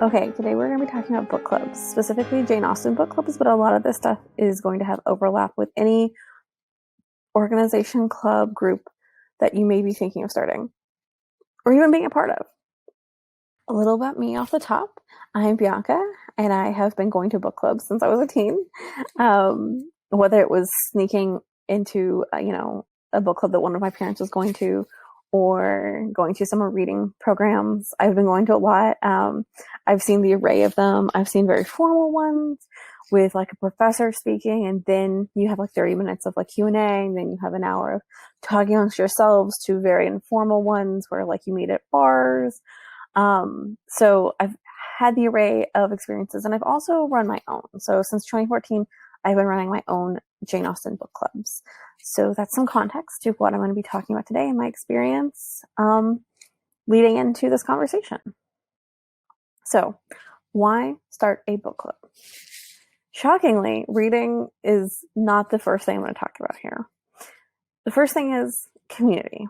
Okay, today we're going to be talking about book clubs, specifically Jane Austen book clubs, but a lot of this stuff is going to have overlap with any organization, club, group that you may be thinking of starting or even being a part of. A little about me off the top. I'm Bianca, and I have been going to book clubs since I was a teen. Whether it was sneaking into, a book club that one of my parents was going to, or going to summer reading programs. I've been going to a lot. I've seen the array of them. I've seen very formal ones with like a professor speaking, and then you have like 30 minutes of like Q&A, and then you have an hour of talking amongst yourselves, to very informal ones where like you meet at bars. So I've had the array of experiences, and I've also run my own. So since 2014, I've been running my own Jane Austen book clubs. So that's some context to what I'm going to be talking about today and my experience leading into this conversation. So why start a book club? Shockingly, reading is not the first thing I'm going to talk about here. The first thing is community.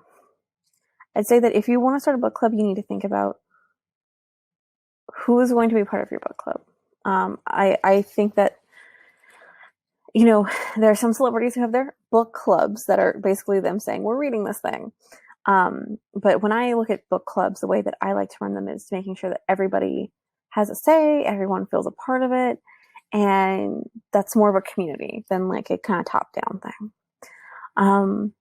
I'd say that if you want to start a book club, you need to think about who is going to be part of your book club. I think that, there are some celebrities who have their book clubs that are basically them saying, we're reading this thing. But when I look at book clubs, the way that I like to run them is making sure that everybody has a say, everyone feels a part of it. And that's more of a community than like a kind of top-down thing.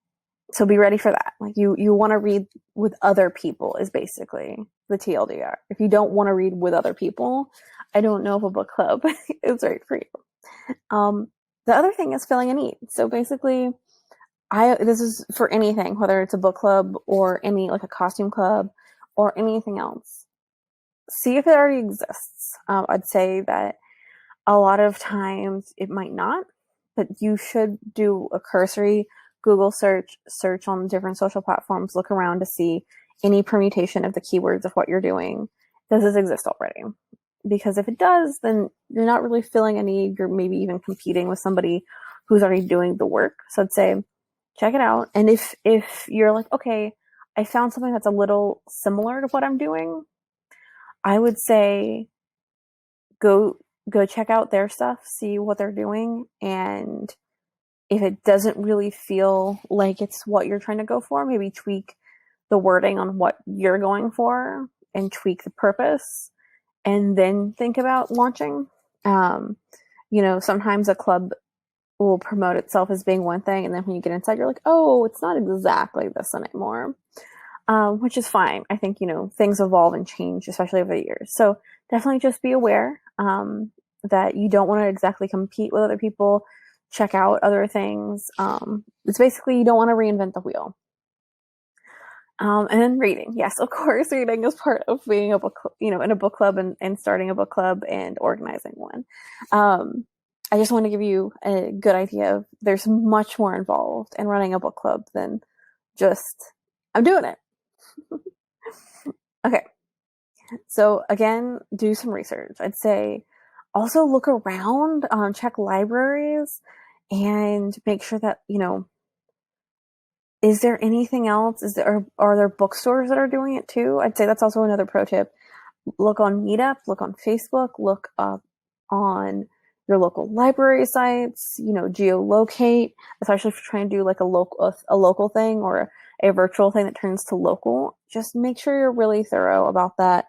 So be ready for that. Like you want to read with other people is basically the TLDR. If you don't want to read with other people, I don't know if a book club is right for you. The other thing is filling a need. So basically, this is for anything, whether it's a book club or any like a costume club or anything else. See if it already exists. I'd say that a lot of times it might not, but you should do a cursory Google search on different social platforms, look around to see any permutation of the keywords of what you're doing. Does this exist already? Because if it does, then you're not really filling a need. You're maybe even competing with somebody who's already doing the work. So I'd say, check it out. And if you're like, okay, I found something that's a little similar to what I'm doing, I would say go check out their stuff, see what they're doing, and if it doesn't really feel like it's what you're trying to go for, maybe tweak the wording on what you're going for and tweak the purpose, and then think about launching. Sometimes a club will promote itself as being one thing, and then when you get inside, you're like, oh, it's not exactly this anymore, which is fine. I think, things evolve and change, especially over the years. So definitely just be aware that you don't want to exactly compete with other people. Check out other things. It's basically, you don't want to reinvent the wheel. And then reading. Yes, of course, reading is part of being a book, in a book club and starting a book club and organizing one. I just want to give you a good idea of there's much more involved in running a book club than just, I'm doing it. Okay. So again, do some research. I'd say also look around, check libraries, and make sure that, is there anything else? Are there bookstores that are doing it too? I'd say that's also another pro tip. Look on Meetup, look on Facebook, look up on your local library sites, geolocate, especially if you're trying to do like a local thing or a virtual thing that turns to local. Just make sure you're really thorough about that.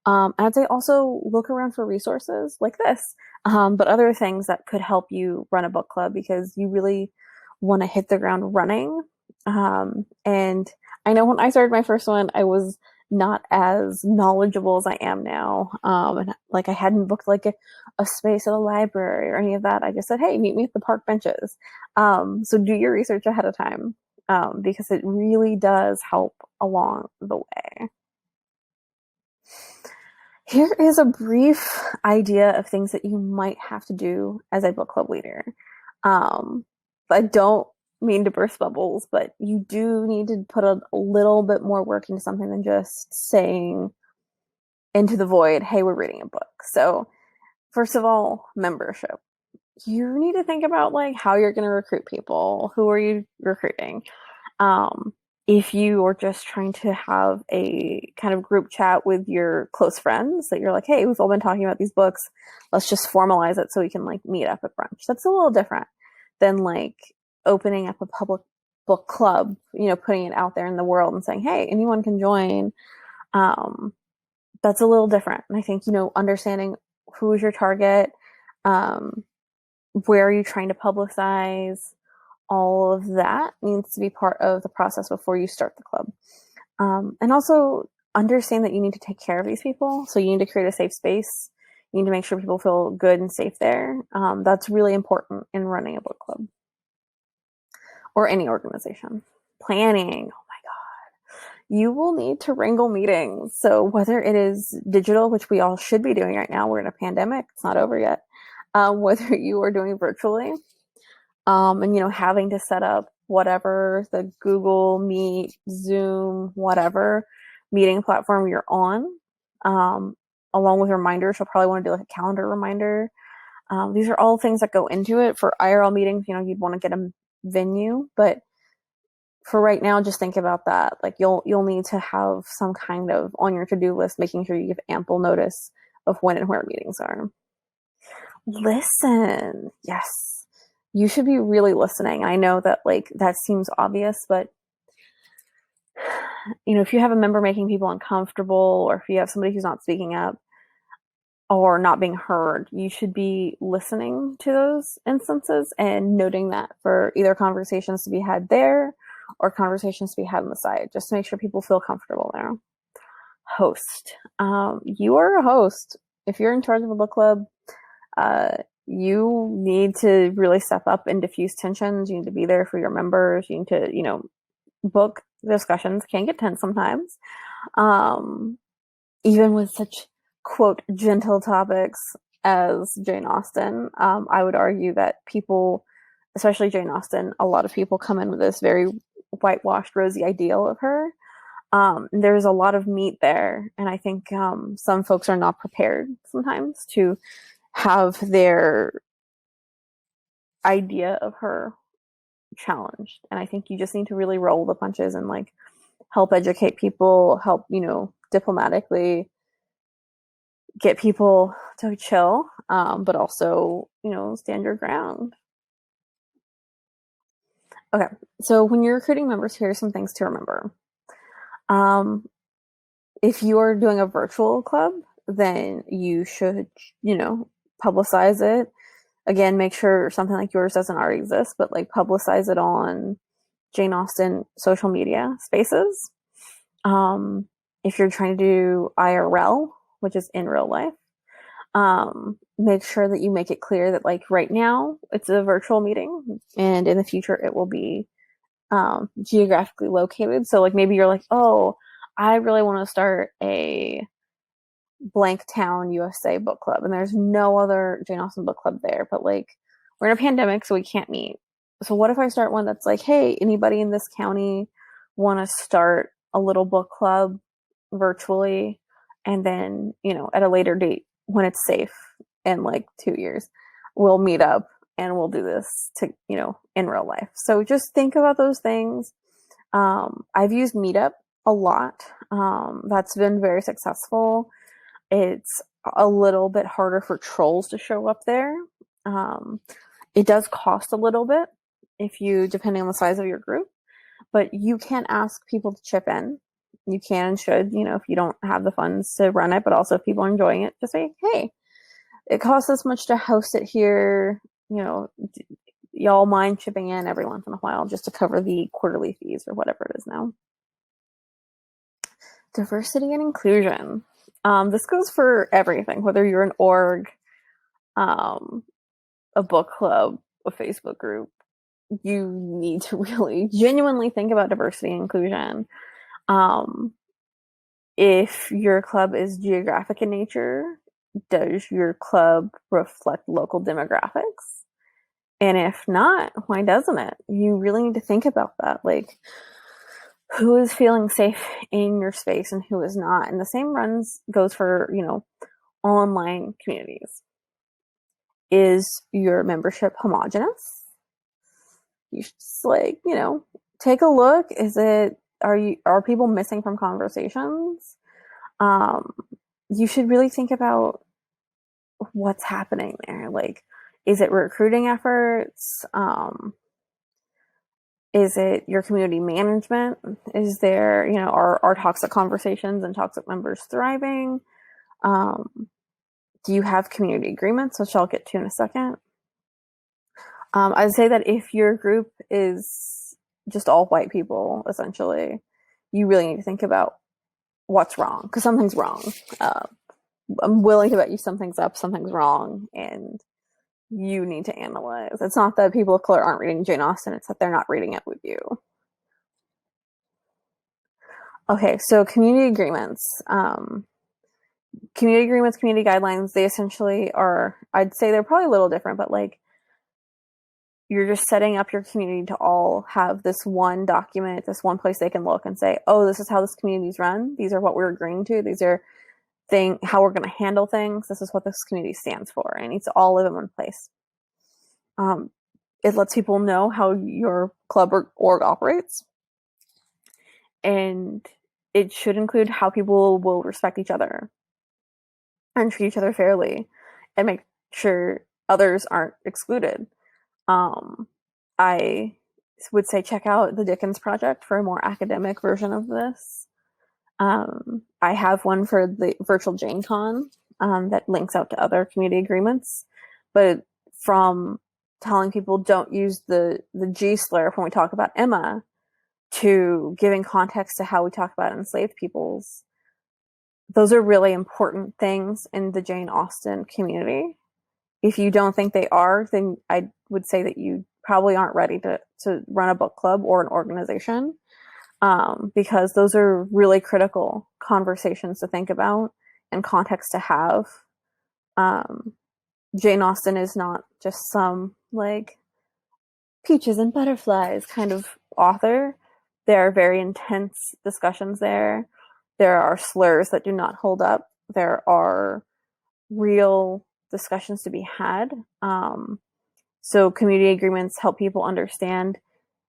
I'd say also look around for resources like this, but other things that could help you run a book club, because you really want to hit the ground running. And I know when I started my first one, I was not as knowledgeable as I am now. And like I hadn't booked like a space at a library or any of that. I just said, hey, meet me at the park benches. So do your research ahead of time, because it really does help along the way. Here is a brief idea of things that you might have to do as a book club leader. I don't mean to burst bubbles, but you do need to put a little bit more work into something than just saying into the void, hey, we're reading a book. So first of all, membership. You need to think about like how you're going to recruit people. Who are you recruiting? If you are just trying to have a kind of group chat with your close friends that you're like, hey, we've all been talking about these books, let's just formalize it so we can like meet up at brunch. That's a little different than like opening up a public book club, putting it out there in the world and saying, hey, anyone can join. Um, that's a little different. And I think, understanding who is your target, um, where are you trying to publicize, all of that needs to be part of the process before you start the club. And also understand that you need to take care of these people. So you need to create a safe space. You need to make sure people feel good and safe there. That's really important in running a book club or any organization. Planning. Oh my God. You will need to wrangle meetings. So whether it is digital, which we all should be doing right now, we're in a pandemic, it's not over yet. Whether you are doing virtually, and having to set up whatever the Google Meet, Zoom, whatever meeting platform you're on, along with reminders. You'll probably want to do like a calendar reminder. These are all things that go into it. For IRL meetings, you'd want to get a venue, but for right now, just think about that. Like you'll need to have some kind of on your to-do list, making sure you give ample notice of when and where meetings are. Listen. Yes. You should be really listening. I know that like that seems obvious, but if you have a member making people uncomfortable, or if you have somebody who's not speaking up or not being heard, you should be listening to those instances and noting that for either conversations to be had there or conversations to be had on the side, just to make sure people feel comfortable there. Host. You are a host. If you're in charge of a book club, you need to really step up and diffuse tensions. You need to be there for your members. You need to, book discussions can get tense sometimes. Even with such, quote, gentle topics as Jane Austen, I would argue that people, especially Jane Austen, a lot of people come in with this very whitewashed, rosy ideal of her. There's a lot of meat there. And I think some folks are not prepared sometimes to have their idea of her challenged. And I think you just need to really roll the punches and like help educate people, help, diplomatically get people to chill, but also, stand your ground. Okay, so when you're recruiting members, here are some things to remember. If you are doing a virtual club, then you should, publicize it. Again, make sure something like yours doesn't already exist, but like publicize it on Jane Austen social media spaces. If you're trying to do IRL, which is in real life, make sure that you make it clear that like right now it's a virtual meeting and in the future it will be geographically located. So like maybe you're like, oh, I really want to start a blank town USA book club, and there's no other Jane Austen book club there, but like we're in a pandemic, so we can't meet. So what if I start one that's like, hey, anybody in this county want to start a little book club virtually, and then at a later date when it's safe in like 2 years, we'll meet up and we'll do this to in real life. So just think about those things. I've used Meetup a lot. That's been very successful. It's a little bit harder for trolls to show up there. It does cost a little bit depending on the size of your group, but you can ask people to chip in. You can and should, if you don't have the funds to run it, but also if people are enjoying it, just say, hey, it costs this much to host it here. Y'all mind chipping in every once in a while just to cover the quarterly fees or whatever it is now. Diversity and inclusion. This goes for everything, whether you're an org, a book club, a Facebook group. You need to really genuinely think about diversity and inclusion. If your club is geographic in nature, does your club reflect local demographics? And if not, why doesn't it? You really need to think about that. Like, who is feeling safe in your space and who is not? And the same goes for, online communities. Is your membership homogenous? You should just take a look. Is it are people missing from conversations? You should really think about what's happening there. Like, is it recruiting efforts? Is it your community management? Is there, are toxic conversations and toxic members thriving? Do you have community agreements, which I'll get to in a second? I'd say that if your group is just all white people, essentially, you really need to think about what's wrong, because something's wrong. I'm willing to bet you something's up, something's wrong, and you need to analyze. It's not that people of color aren't reading Jane Austen, it's that they're not reading it with you. Okay, so community agreements. Community agreements, community guidelines, they essentially are, I'd say they're probably a little different, but like, you're just setting up your community to all have this one document, this one place they can look and say, oh, this is how this community's run. These are what we're agreeing to. These are how we're going to handle things. This is what this community stands for. And it needs to all live in one place. It lets people know how your club or org operates. And it should include how people will respect each other and treat each other fairly and make sure others aren't excluded. I would say check out the Dickens Project for a more academic version of this. I have one for the virtual Jane Con that links out to other community agreements, but from telling people don't use the G slur when we talk about Emma to giving context to how we talk about enslaved peoples, those are really important things in the Jane Austen community. If you don't think they are, then I would say that you probably aren't ready to run a book club or an organization, because those are really critical conversations to think about and context to have. Jane Austen is not just some like peaches and butterflies kind of author. There are very intense discussions there. There are slurs that do not hold up. There are real discussions to be had. So community agreements help people understand,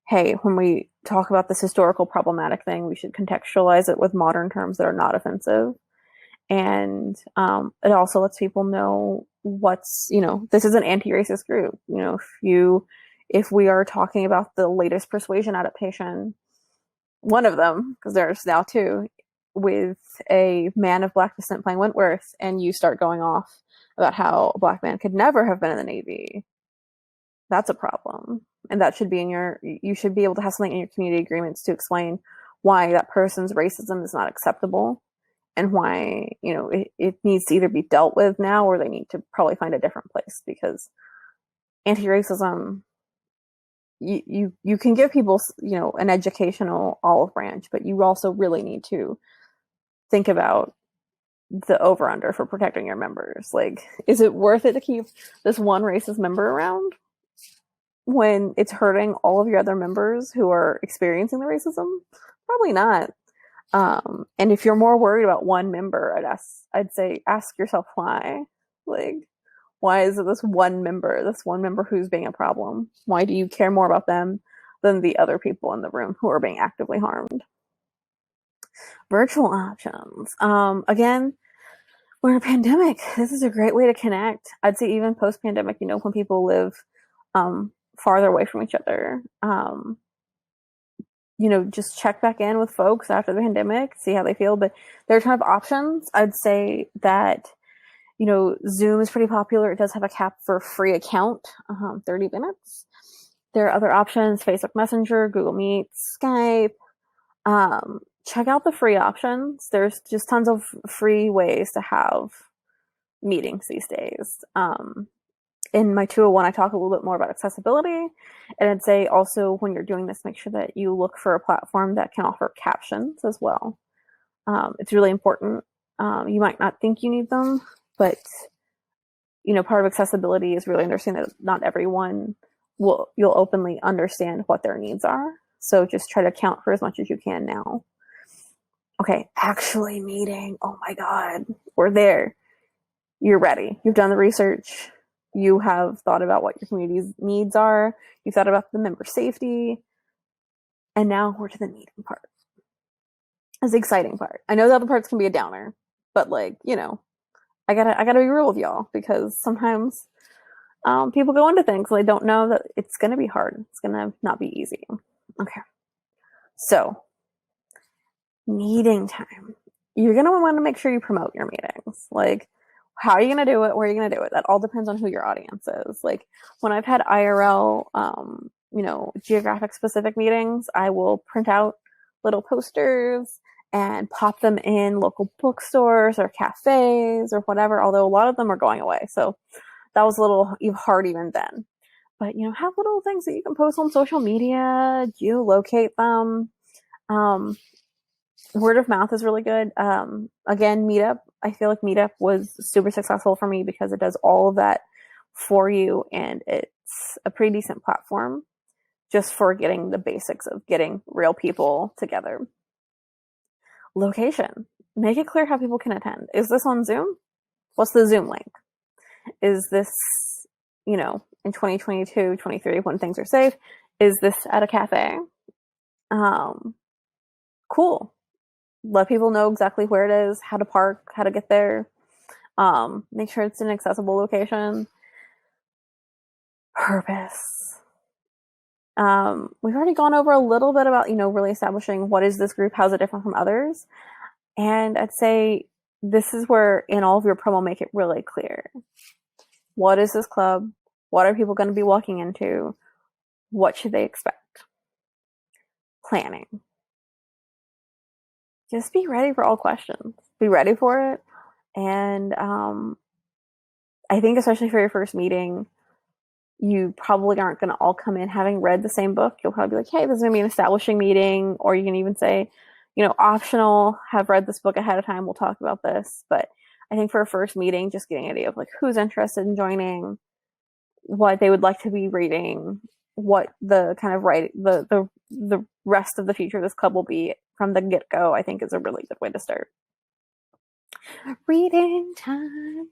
hey, when we talk about this historical problematic thing, we should contextualize it with modern terms that are not offensive. And it also lets people know this is an anti-racist group. If we are talking about the latest Persuasion adaptation, one of them, because there's now two, with a man of Black descent playing Wentworth, and you start going off about how a Black man could never have been in the Navy, that's a problem. And that should be you should be able to have something in your community agreements to explain why that person's racism is not acceptable and why, it needs to either be dealt with now or they need to probably find a different place, because anti-racism, you can give people, an educational olive branch, but you also really need to think about the over-under for protecting your members. Like, is it worth it to keep this one racist member around when it's hurting all of your other members who are experiencing the racism? Probably not. And if you're more worried about one member, I'd say ask yourself why. Like, why is it this one member who's being a problem? Why do you care more about them than the other people in the room who are being actively harmed? Virtual options. Again, we're in a pandemic. This is a great way to connect. I'd say even post-pandemic, when people live farther away from each other, just check back in with folks after the pandemic, see how they feel. But there are a ton of options. I'd say that, Zoom is pretty popular. It does have a cap for a free account, 30 minutes. There are other options, Facebook Messenger, Google Meet, Skype. Check out the free options. There's just tons of free ways to have meetings these days. In my 201, I talk a little bit more about accessibility. And I'd say also when you're doing this, make sure that you look for a platform that can offer captions as well. It's really important. You might not think you need them, but part of accessibility is really understanding that not everyone you'll openly understand what their needs are. So just try to account for as much as you can now. Okay, actually meeting. Oh my God, we're there. You're ready. You've done the research. You have thought about what your community's needs are. You've thought about the member safety. And now we're to the meeting part. is the exciting part. I know the other parts can be a downer, but like, I gotta be real with y'all because sometimes people go into things and they don't know that it's gonna be hard. It's gonna not be easy. Okay. So, meeting time. You're gonna want to make sure you promote your meetings. Like, how are you gonna do it? Where are you gonna do it? That all depends on who your audience is. Like, when I've had IRL, geographic specific meetings, I will print out little posters and pop them in local bookstores or cafes or whatever, although a lot of them are going away. So that was a little hard even then. But, have little things that you can post on social media, geolocate them. Word of mouth is really good. Again, Meetup. I feel like Meetup was super successful for me because it does all of that for you, and it's a pretty decent platform just for getting the basics of getting real people together. Location. Make it clear how people can attend. Is this on Zoom? What's the Zoom link? Is this, in 2022, 23, when things are safe, is this at a cafe? Cool. Let people know exactly where it is, how to park, how to get there. Make sure it's an accessible location. Purpose. We've already gone over a little bit about, really establishing what is this group, how's it different from others. And I'd say this is where in all of your promo, make it really clear. What is this club? What are people going to be walking into? What should they expect? Planning. Just be ready for all questions. Be ready for it. And I think especially for your first meeting, you probably aren't going to all come in having read the same book. You'll probably be like, hey, this is going to be an establishing meeting. Or you can even say, optional, have read this book ahead of time. We'll talk about this. But I think for a first meeting, just getting an idea of like who's interested in joining, what they would like to be reading, what the kind of the rest of the future of this club will be from the get-go, I think is a really good way to start. Reading time.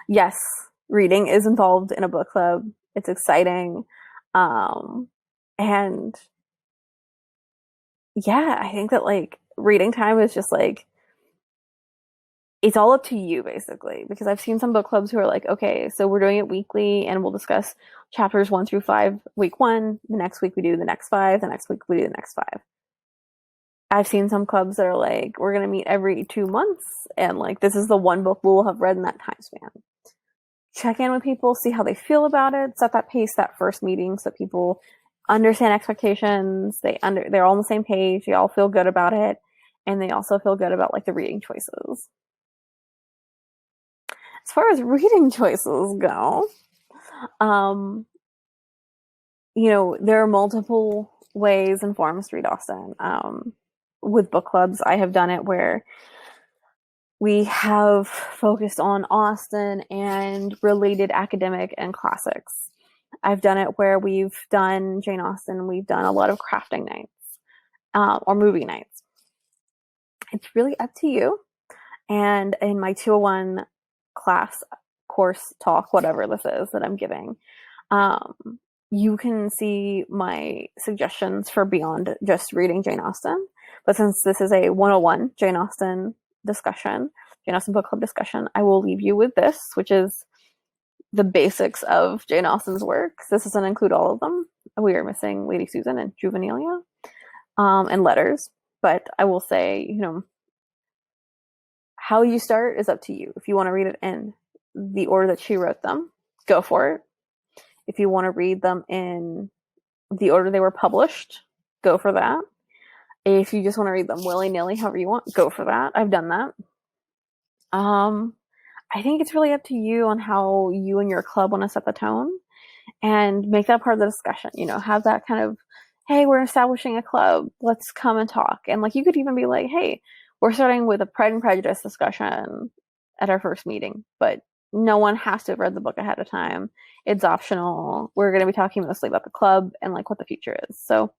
Yes, reading is involved in a book club. It's exciting. And yeah, I think that like reading time is just like, it's all up to you basically, because I've seen some book clubs who are like, okay, so we're doing it weekly and we'll discuss chapters 1 through 5 week 1. The next week we do the next 5. The next week we do the next 5. I've seen some clubs that are like, we're going to meet every 2 months and like, this is the one book we'll have read in that time span. Check in with people, see how they feel about it, set that pace that first meeting so people understand expectations, they're all on the same page, they all feel good about it, and they also feel good about like the reading choices. As far as reading choices go, there are multiple ways and forms to read Austen. With book clubs, I have done it where we have focused on Austen and related academic and classics. I've done it where we've done Jane Austen, we've done a lot of crafting nights, or movie nights. It's really up to you. And in my 201 class, course, talk, whatever this is that I'm giving, you can see my suggestions for beyond just reading Jane Austen. But since this is a 101 Jane Austen discussion, Jane Austen book club discussion, I will leave you with this, which is the basics of Jane Austen's works. This doesn't include all of them. We are missing Lady Susan and Juvenilia, and letters. But I will say, how you start is up to you. If you want to read it in the order that she wrote them, go for it. If you want to read them in the order they were published, go for that. If you just want to read them willy-nilly, however you want, go for that. I've done that. I think it's really up to you on how you and your club want to set the tone and make that part of the discussion. Have that kind of, hey, we're establishing a club. Let's come and talk. And like, you could even be like, hey, we're starting with a Pride and Prejudice discussion at our first meeting, but no one has to have read the book ahead of time. It's optional. We're going to be talking mostly about the club and like what the future is. So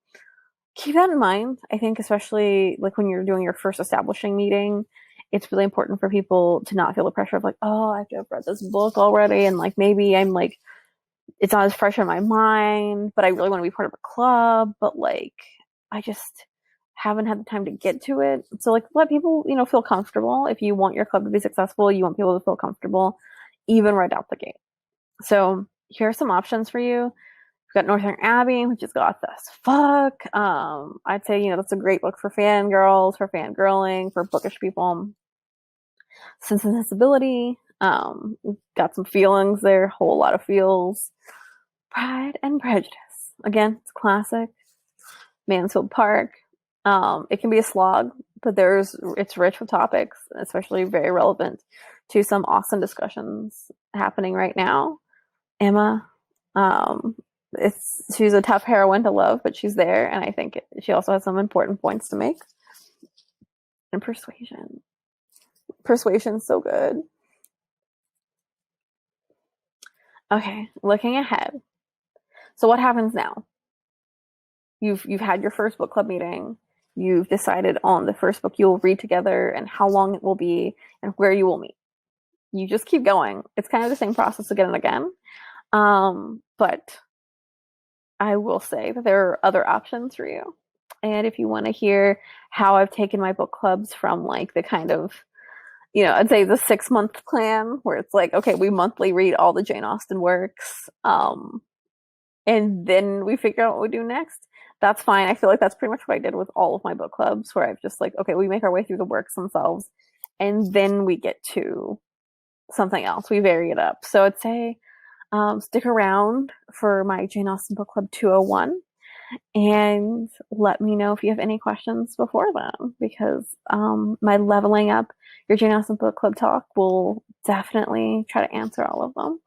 keep that in mind. I think especially like when you're doing your first establishing meeting, it's really important for people to not feel the pressure of like, oh, I have to have read this book already. And like, maybe I'm like, it's not as fresh in my mind, but I really want to be part of a club. But like, I just haven't had the time to get to it. So like let people, feel comfortable. If you want your club to be successful, you want people to feel comfortable even right out the gate. So here are some options for you. We've got Northern Abbey, which is goth as fuck. I'd say, that's a great book for fangirls, for fangirling, for bookish people. Sense and Sensibility. Got some feelings there, whole lot of feels. Pride and Prejudice. Again, it's classic. Mansfield Park. It can be a slog, but it's rich with topics, especially very relevant to some Austen discussions happening right now. Emma. She's a tough heroine to love, but she's there, and I think she also has some important points to make. And Persuasion. Persuasion's so good. Okay, looking ahead. So what happens now? You've had your first book club meeting. You've decided on the first book you'll read together and how long it will be and where you will meet. You just keep going. It's kind of the same process again and again. But I will say that there are other options for you. And if you want to hear how I've taken my book clubs from like the kind of, I'd say the 6-month plan where it's like, okay, we monthly read all the Jane Austen works. And then we figure out what we do next. That's fine. I feel like that's pretty much what I did with all of my book clubs, where I've just like, okay, we make our way through the works themselves and then we get to something else. We vary it up. So I'd say stick around for my Jane Austen Book Club 201 and let me know if you have any questions before then, because my Leveling Up Your Jane Austen Book Club talk will definitely try to answer all of them.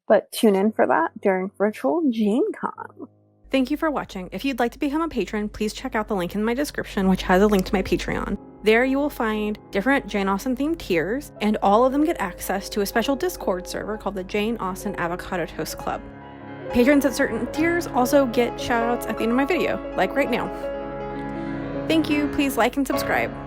But tune in for that during virtual JaneCon. Thank you for watching. If you'd like to become a patron, please check out the link in my description, which has a link to my Patreon. There you will find different Jane Austen themed tiers, and all of them get access to a special Discord server called the Jane Austen Avocado Toast Club. Patrons at certain tiers also get shoutouts at the end of my video, like right now. Thank you. Please like and subscribe.